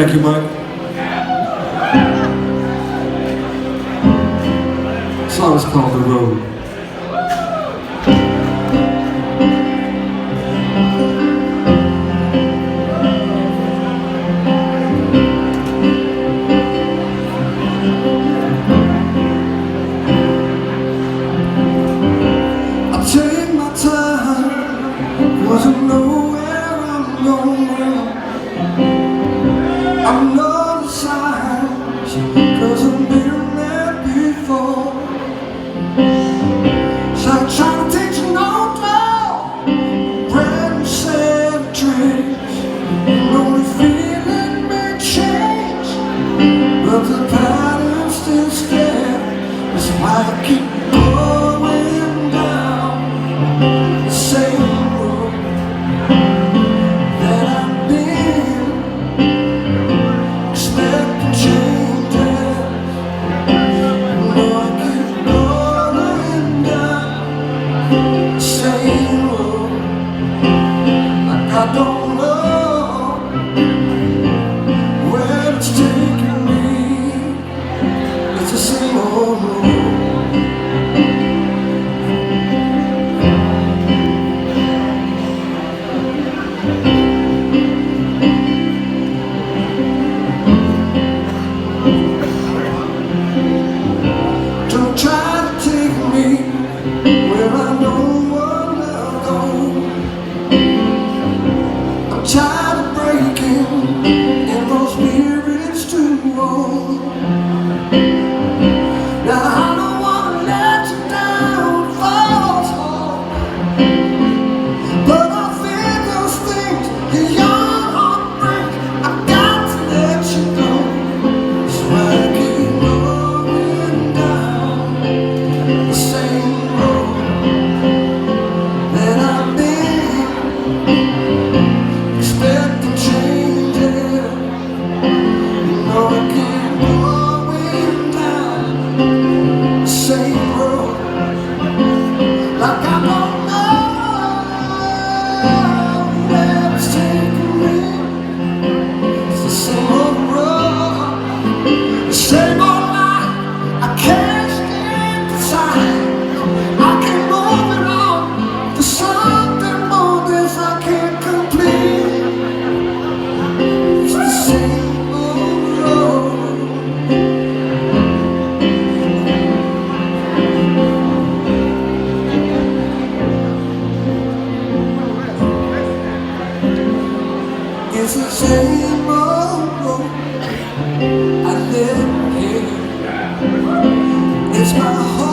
Thank you, Mike. The song is called The Road. I take my time, 'cause I know where I'm going. I'm not a science, 'cause I've been there before. So I try to teach an old dog brand new set of tricks. And only feeling may change, but the pattern's still scared. That's why I keep going down the same road that I've been, expecting changes. No, I keep going down the same road, like I don't know where it's taking me. It's the same old road. Don't try to take me where I know what I'll go. I'm tired of breaking in those spirits too long. Now I don't want to let you down, false hope, but I feel those things in your heartbreak. I've got to let you go, so I keep going down the same road that I've been, expecting changes. No, I keep going down the same road, like I don't know where it's taking me. It's the same old road, the same old life. I can't stand beside. I keep moving on to something more this I can't complete. It's the same old road. It's the same old road I live here. It's my home.